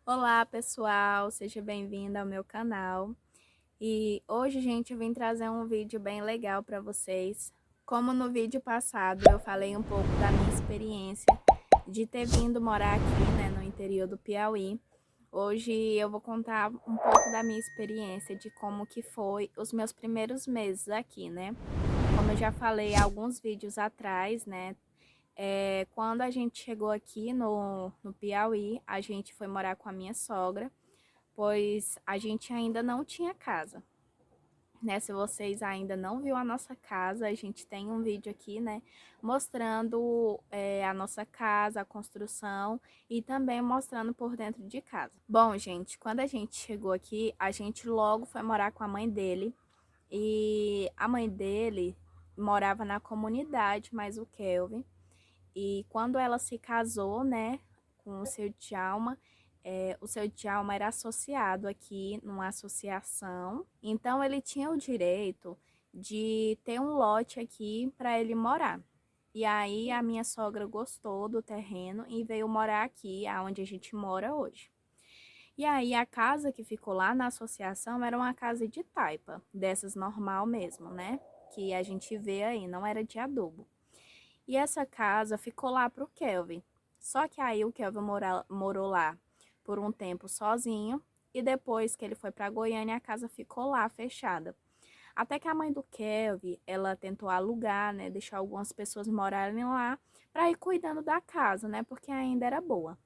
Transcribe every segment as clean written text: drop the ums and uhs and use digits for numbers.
Olá, pessoal, seja bem-vindo ao meu canal. E hoje, gente, eu vim trazer um vídeo bem legal para vocês. Como no vídeo passado eu falei um pouco da minha experiência de ter vindo morar aqui, né, no interior do Piauí. Hoje eu vou contar um pouco da minha experiência de como que foi os meus primeiros meses aqui, né? Como eu já falei alguns vídeos atrás, né? Quando a gente chegou aqui no Piauí, a gente foi morar com a minha sogra, pois a gente ainda não tinha casa, né? Se vocês ainda não viu a nossa casa, a gente tem um vídeo aqui, né? Mostrando a nossa casa, a construção e também mostrando por dentro de casa. Bom, gente, quando a gente chegou aqui, a gente logo foi morar com a mãe dele e a mãe dele morava na comunidade, mais o Kelvin. E quando ela se casou, né, com o seu Djalma era associado aqui numa associação, então ele tinha o direito de ter um lote aqui para ele morar. E aí a minha sogra gostou do terreno e veio morar aqui, aonde a gente mora hoje. E aí a casa que ficou lá na associação era uma casa de taipa, dessas normal mesmo, né? Que a gente vê aí, não era de adobo. E essa casa ficou lá para o Kelvin. Só que aí o Kelvin morou lá por um tempo sozinho e depois que ele foi para Goiânia, a casa ficou lá fechada. Até que a mãe do Kelvin, ela tentou alugar, né, deixar algumas pessoas morarem lá para ir cuidando da casa, né, porque ainda era boa.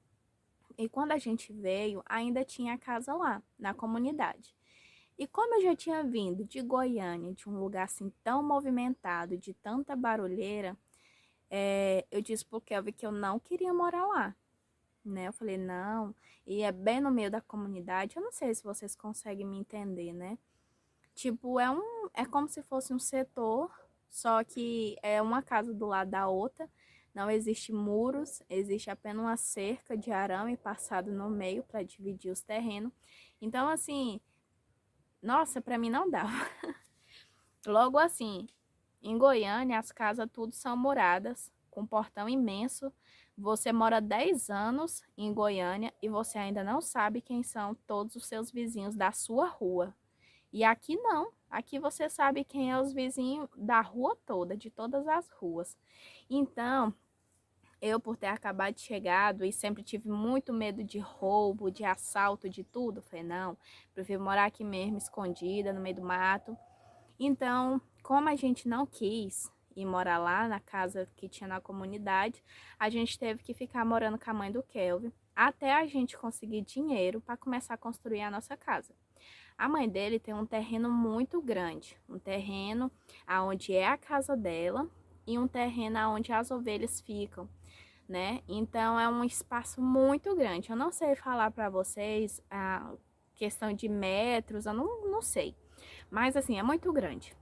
E quando a gente veio, ainda tinha a casa lá, na comunidade. E como eu já tinha vindo de Goiânia, de um lugar assim tão movimentado, de tanta barulheira, eu disse pro Kelvin que eu não queria morar lá, né? Eu falei, não, e é bem no meio da comunidade, eu não sei se vocês conseguem me entender, né? Tipo, é como se fosse um setor, só que é uma casa do lado da outra, não existe muros, existe apenas uma cerca de arame passado no meio para dividir os terrenos. Então, assim, nossa, para mim não dava. Logo assim, em Goiânia, as casas tudo são moradas, com portão imenso. Você mora 10 anos em Goiânia e você ainda não sabe quem são todos os seus vizinhos da sua rua. E aqui não. Aqui você sabe quem é os vizinhos da rua toda, de todas as ruas. Então, eu por ter acabado de chegado e sempre tive muito medo de roubo, de assalto, de tudo, falei, não, prefiro morar aqui mesmo, escondida, no meio do mato. Então, como a gente não quis ir morar lá na casa que tinha na comunidade, a gente teve que ficar morando com a mãe do Kelvin até a gente conseguir dinheiro para começar a construir a nossa casa. A mãe dele tem um terreno muito grande, um terreno aonde é a casa dela e um terreno aonde as ovelhas ficam, né? Então é um espaço muito grande. Eu não sei falar para vocês a questão de metros, eu não sei. Mas assim, é muito grande.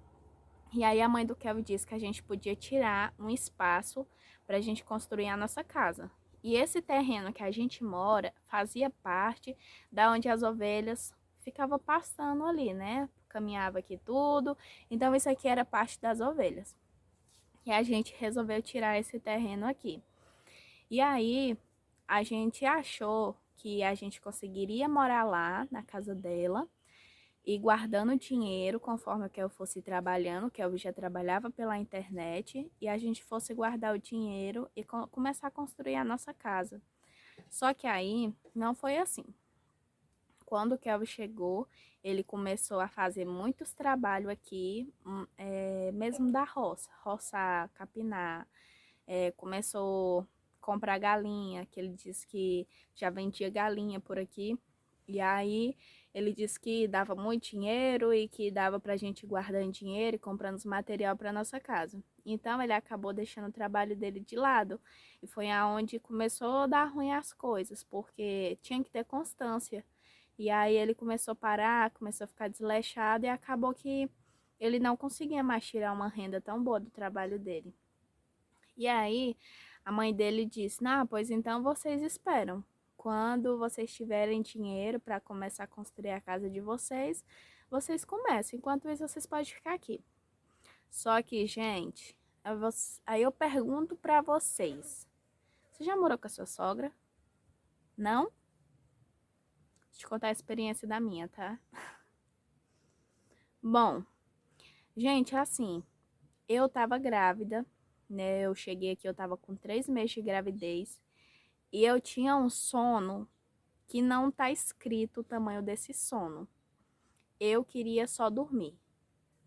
E aí a mãe do Kelvin disse que a gente podia tirar um espaço para a gente construir a nossa casa. E esse terreno que a gente mora fazia parte da onde as ovelhas ficavam pastando ali, né? Caminhava aqui tudo. Então isso aqui era parte das ovelhas. E a gente resolveu tirar esse terreno aqui. E aí a gente achou que a gente conseguiria morar lá na casa dela e guardando dinheiro conforme que eu fosse trabalhando, que eu já trabalhava pela internet, e a gente fosse guardar o dinheiro e começar a construir a nossa casa. Só que aí não foi assim. Quando o Kelvin chegou, ele começou a fazer muitos trabalhos aqui, mesmo da roça, roçar, capinar, começou a comprar galinha, que ele disse que já vendia galinha por aqui. E aí ele disse que dava muito dinheiro e que dava pra gente guardando dinheiro e comprando os material para nossa casa. Então ele acabou deixando o trabalho dele de lado e foi aonde começou a dar ruim as coisas, porque tinha que ter constância. E aí ele começou a parar, começou a ficar desleixado e acabou que ele não conseguia mais tirar uma renda tão boa do trabalho dele. E aí a mãe dele disse: "Não, pois então vocês esperam. Quando vocês tiverem dinheiro para começar a construir a casa de vocês, vocês começam. Enquanto isso, vocês podem ficar aqui." Só que, gente, aí eu pergunto para vocês: você já morou com a sua sogra? Não? te contar a experiência da minha, tá? Bom, gente, assim, eu tava grávida, né? Eu cheguei aqui, eu tava com 3 meses de gravidez. E eu tinha um sono que não tá escrito o tamanho desse sono. Eu queria só dormir.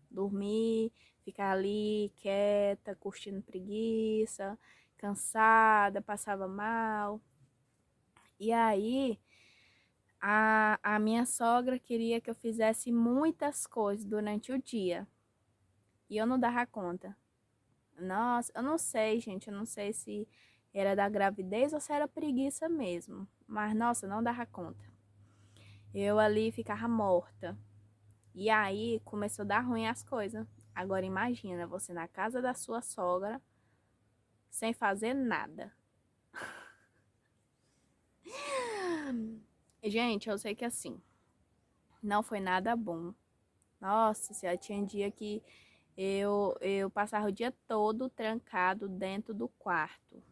Dormir, ficar ali quieta, curtindo preguiça, cansada, passava mal. E aí, a minha sogra queria que eu fizesse muitas coisas durante o dia. E eu não dava conta. Nossa, eu não sei, gente. Eu não sei se era da gravidez ou se era preguiça mesmo. Mas, nossa, não dava conta. Eu ali ficava morta. E aí começou a dar ruim as coisas. Agora imagina você na casa da sua sogra sem fazer nada. Gente, eu sei que assim, não foi nada bom. Nossa senhora, tinha dia que eu passava o dia todo trancado dentro do quarto.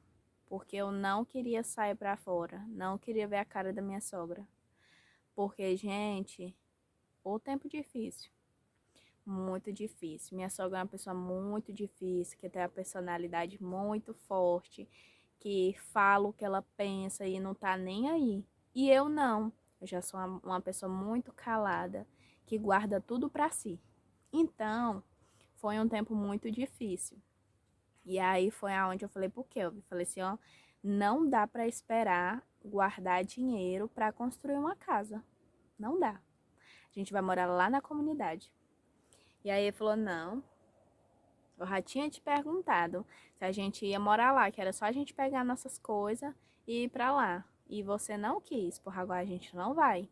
Porque eu não queria sair pra fora. Não queria ver a cara da minha sogra. Porque, gente, o tempo difícil. Muito difícil. Minha sogra é uma pessoa muito difícil, que tem a personalidade muito forte, que fala o que ela pensa e não tá nem aí. E eu não. Eu já sou uma pessoa muito calada, que guarda tudo pra si. Então, foi um tempo muito difícil. E aí foi aonde eu falei pro Kelvin, falei assim, ó, não dá pra esperar guardar dinheiro pra construir uma casa. Não dá. A gente vai morar lá na comunidade. E aí ele falou, não, eu já tinha te perguntado se a gente ia morar lá, que era só a gente pegar nossas coisas e ir pra lá. E você não quis, por agora a gente não vai.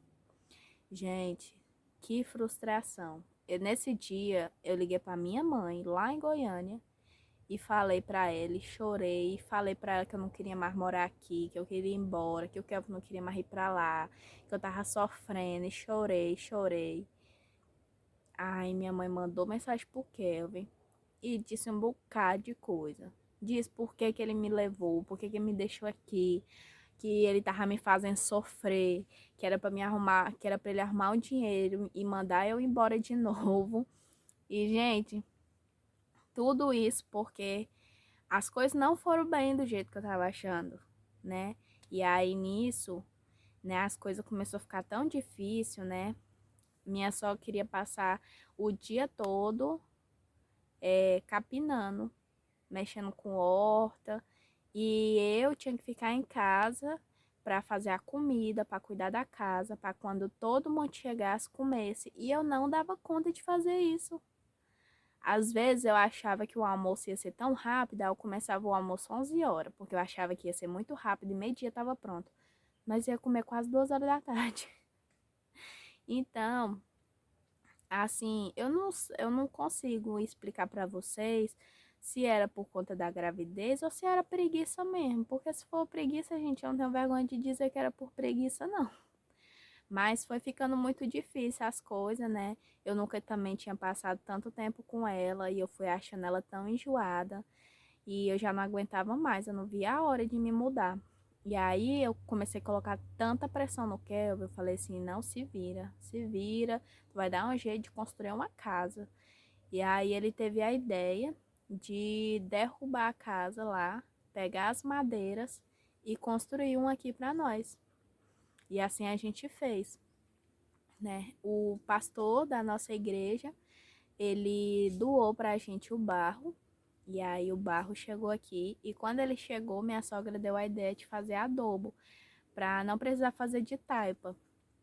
Gente, que frustração. Nesse dia, eu liguei pra minha mãe, lá em Goiânia, e falei pra ela, e chorei, e falei pra ela que eu não queria mais morar aqui, que eu queria ir embora, que eu não queria mais ir pra lá, que eu tava sofrendo, e chorei, chorei. Ai, minha mãe mandou mensagem pro Kelvin e disse um bocado de coisa. Diz por que que ele me levou, por que que ele me deixou aqui, que ele tava me fazendo sofrer, que era para me arrumar, que era para ele arrumar o dinheiro e mandar eu embora de novo. E, gente, tudo isso porque as coisas não foram bem do jeito que eu tava achando, né? E aí nisso, né, as coisas começou a ficar tão difícil, né? Minha sogra queria passar o dia todo capinando, mexendo com horta, e eu tinha que ficar em casa para fazer a comida, para cuidar da casa, para quando todo mundo chegasse comesse, e eu não dava conta de fazer isso. Às vezes eu achava que o almoço ia ser tão rápido, aí eu começava o almoço 11 horas, porque eu achava que ia ser muito rápido e meio-dia estava pronto. Mas ia comer quase 2 horas da tarde. Então, assim, eu não consigo explicar para vocês se era por conta da gravidez ou se era preguiça mesmo. Porque se for preguiça, gente, eu não tenho vergonha de dizer que era por preguiça, não. Mas foi ficando muito difícil as coisas, né? Eu nunca também tinha passado tanto tempo com ela e eu fui achando ela tão enjoada. E eu já não aguentava mais, eu não via a hora de me mudar. E aí eu comecei a colocar tanta pressão no Kelvin, eu falei assim, não, se vira, tu vai dar um jeito de construir uma casa. E aí ele teve a ideia de derrubar a casa lá, pegar as madeiras e construir um aqui para nós. E assim a gente fez, né? O pastor da nossa igreja, ele doou pra gente o barro. E aí o barro chegou aqui e quando ele chegou, minha sogra deu a ideia de fazer adobo, para não precisar fazer de taipa.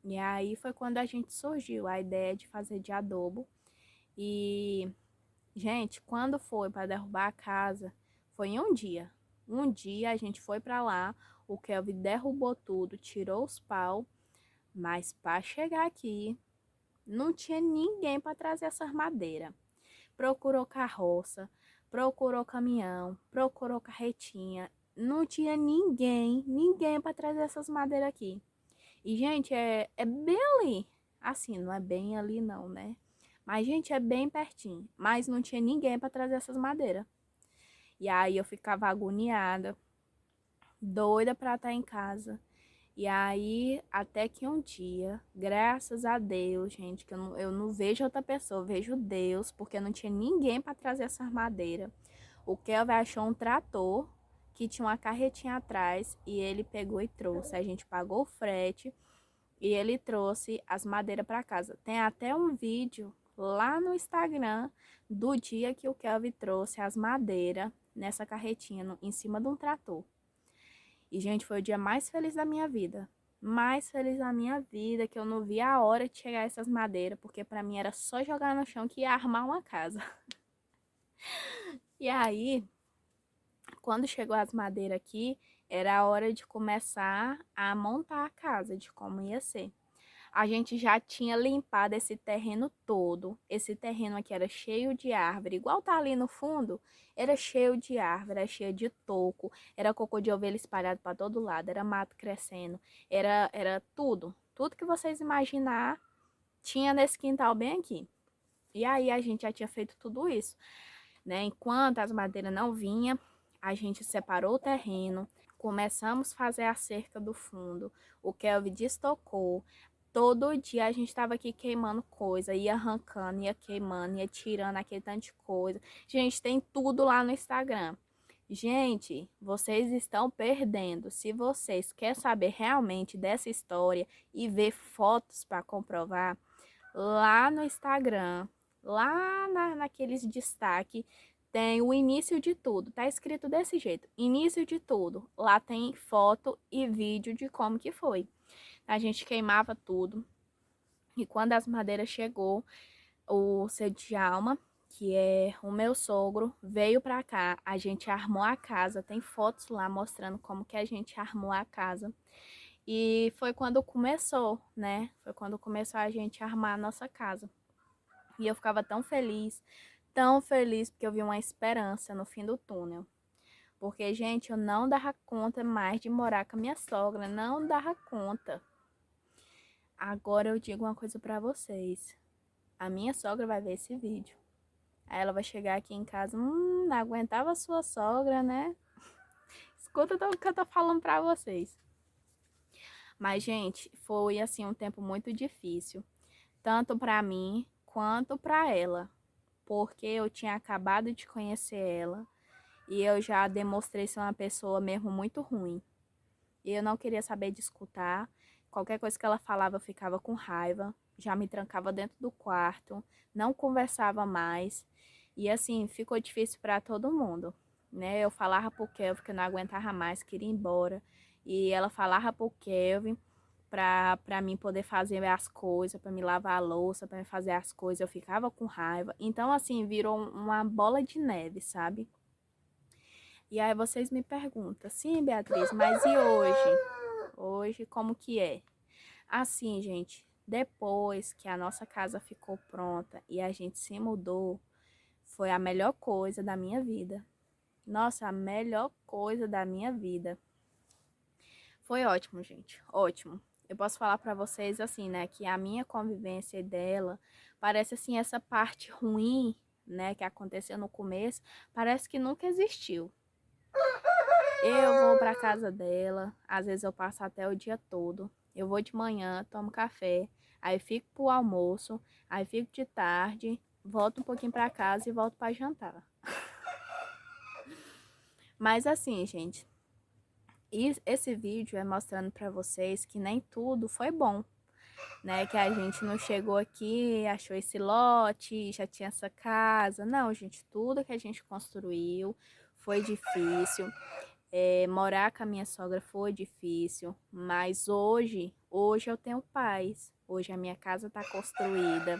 E aí foi quando a gente surgiu a ideia de fazer de adobo. E, gente, quando foi para derrubar a casa, foi em um dia. Um dia a gente foi para lá, o Kelvin derrubou tudo, tirou os pau, mas para chegar aqui, não tinha ninguém para trazer essas madeiras. Procurou carroça, procurou caminhão, procurou carretinha. Não tinha ninguém para trazer essas madeiras aqui. E, gente, é bem ali. Assim, não é bem ali não, né? Mas, gente, é bem pertinho. Mas não tinha ninguém para trazer essas madeiras. E aí eu ficava agoniada, doida para estar em casa. E aí, até que um dia, graças a Deus, gente, que eu não vejo outra pessoa, eu vejo Deus, porque não tinha ninguém para trazer essa madeira. O Kelvin achou um trator que tinha uma carretinha atrás e ele pegou e trouxe. A gente pagou o frete e ele trouxe as madeiras para casa. Tem até um vídeo lá no Instagram do dia que o Kelvin trouxe as madeiras nessa carretinha em cima de um trator. E, gente, foi o dia mais feliz da minha vida. Mais feliz da minha vida, que eu não vi a hora de chegar essas madeiras, porque para mim era só jogar no chão que ia armar uma casa. E aí, quando chegou as madeiras aqui, era a hora de começar a montar a casa, de como ia ser. A gente já tinha limpado esse terreno todo. Esse terreno aqui era cheio de árvore. Igual tá ali no fundo, era cheio de árvore, era cheio de toco, era cocô de ovelha espalhado para todo lado, era mato crescendo, era tudo. Tudo que vocês imaginar tinha nesse quintal bem aqui. E aí a gente já tinha feito tudo isso, né? Enquanto as madeiras não vinham, a gente separou o terreno, começamos a fazer a cerca do fundo. O Kelvin destocou. Todo dia a gente estava aqui queimando coisa, ia arrancando, ia queimando, ia tirando aquele tanto de coisa. Gente, tem tudo lá no Instagram. Gente, vocês estão perdendo. Se vocês querem saber realmente dessa história e ver fotos para comprovar, lá no Instagram, lá naqueles destaque, tem o início de tudo. Tá escrito desse jeito, início de tudo. Lá tem foto e vídeo de como que foi. A gente queimava tudo. E quando as madeiras chegou, o seu Djalma, que é o meu sogro, veio pra cá. A gente armou a casa. Tem fotos lá mostrando como que a gente armou a casa. E foi quando começou, né? Foi quando começou a gente a armar a nossa casa. E eu ficava tão feliz, porque eu vi uma esperança no fim do túnel. Porque, gente, eu não dava conta mais de morar com a minha sogra. Não dava conta. Agora eu digo uma coisa pra vocês. A minha sogra vai ver esse vídeo. Aí ela vai chegar aqui em casa, não aguentava a sua sogra, né? Escuta o que eu tô falando pra vocês. Mas, gente, foi assim um tempo muito difícil. Tanto pra mim quanto pra ela. Porque eu tinha acabado de conhecer ela. E eu já demonstrei ser uma pessoa mesmo muito ruim. E eu não queria saber de escutar. Qualquer coisa que ela falava eu ficava com raiva. Já me trancava dentro do quarto. Não conversava mais. E assim, ficou difícil para todo mundo, né? Eu falava pro Kelvin que eu não aguentava mais, queria ir embora. E ela falava pro Kelvin pra mim poder fazer as coisas, para me lavar a louça, para me fazer as coisas. Eu ficava com raiva. Então, assim, virou uma bola de neve, sabe? E aí vocês me perguntam, sim, Beatriz, mas e hoje? Hoje como que é? Assim, gente, depois que a nossa casa ficou pronta e a gente se mudou, foi a melhor coisa da minha vida. Nossa, a melhor coisa da minha vida. Foi ótimo, gente, ótimo. Eu posso falar pra vocês assim, né, que a minha convivência dela parece assim essa parte ruim, né, que aconteceu no começo, parece que nunca existiu. Eu vou para casa dela, às vezes eu passo até o dia todo. Eu vou de manhã, tomo café, aí fico pro almoço, aí fico de tarde, volto um pouquinho para casa e volto para jantar. Mas assim, gente, esse vídeo é mostrando para vocês que nem tudo foi bom, né? Que a gente não chegou aqui, achou esse lote, já tinha essa casa. Não, gente, tudo que a gente construiu foi difícil. Morar com a minha sogra foi difícil, mas hoje eu tenho paz. Hoje a minha casa está construída.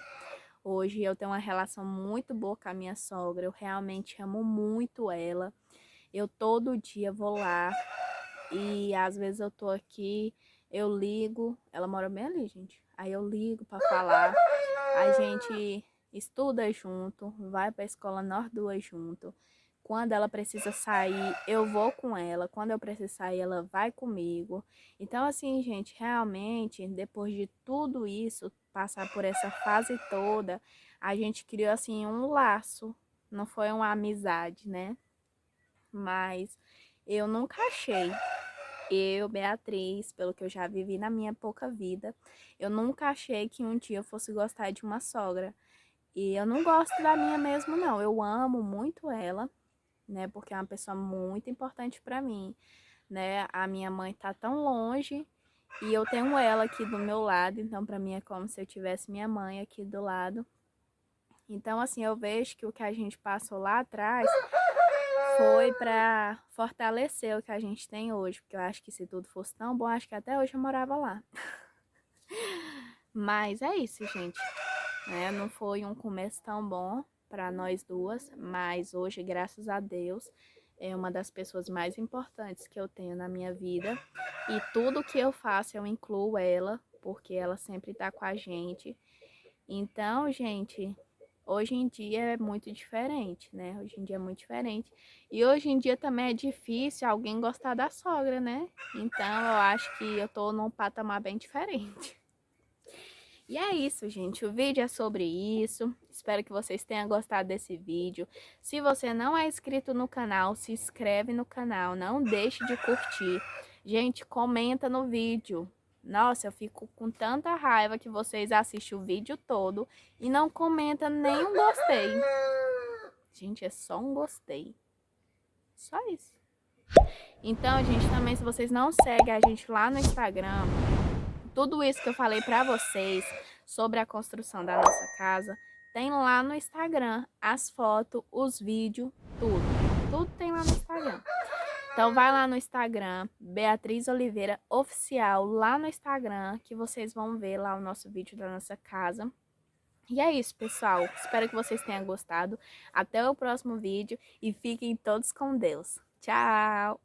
Hoje eu tenho uma relação muito boa com a minha sogra. Eu realmente amo muito ela. Eu todo dia vou lá e às vezes eu tô aqui, eu ligo. Ela mora bem ali, gente. Aí eu ligo para falar. A gente estuda junto, vai para a escola nós duas junto. Quando ela precisa sair, eu vou com ela. Quando eu preciso sair, ela vai comigo. Então, assim, gente, realmente, depois de tudo isso, passar por essa fase toda, a gente criou, assim, um laço. Não foi uma amizade, né? Mas eu nunca achei Eu, Beatriz, pelo que eu já vivi na minha pouca vida, eu nunca achei que um dia eu fosse gostar de uma sogra. E eu não gosto da minha mesmo, não. Eu amo muito ela, né? Porque é uma pessoa muito importante para mim, né? A minha mãe tá tão longe e eu tenho ela aqui do meu lado, então para mim é como se eu tivesse minha mãe aqui do lado. Então, assim, eu vejo que o que a gente passou lá atrás foi para fortalecer o que a gente tem hoje, porque eu acho que se tudo fosse tão bom, acho que até hoje eu morava lá. Mas é isso, gente, né? Não foi um começo tão bom para nós duas, mas hoje, graças a Deus, é uma das pessoas mais importantes que eu tenho na minha vida. E tudo que eu faço, eu incluo ela, porque ela sempre tá com a gente. Então, gente, hoje em dia é muito diferente, né? Hoje em dia é muito diferente. E hoje em dia também é difícil alguém gostar da sogra, né? Então, eu acho que eu tô num patamar bem diferente. E é isso, gente. O vídeo é sobre isso. Espero que vocês tenham gostado desse vídeo. Se você não é inscrito no canal, se inscreve no canal. Não deixe de curtir. Gente, comenta no vídeo. Nossa, eu fico com tanta raiva que vocês assistem o vídeo todo e não comentam nem um gostei. Gente, é só um gostei. Só isso. Então, gente, também se vocês não seguem a gente lá no Instagram, tudo isso que eu falei pra vocês sobre a construção da nossa casa, tem lá no Instagram, as fotos, os vídeos, tudo. Tudo tem lá no Instagram. Então vai lá no Instagram, Beatriz Oliveira Oficial, lá no Instagram, que vocês vão ver lá o nosso vídeo da nossa casa. E é isso, pessoal. Espero que vocês tenham gostado. Até o próximo vídeo e fiquem todos com Deus. Tchau!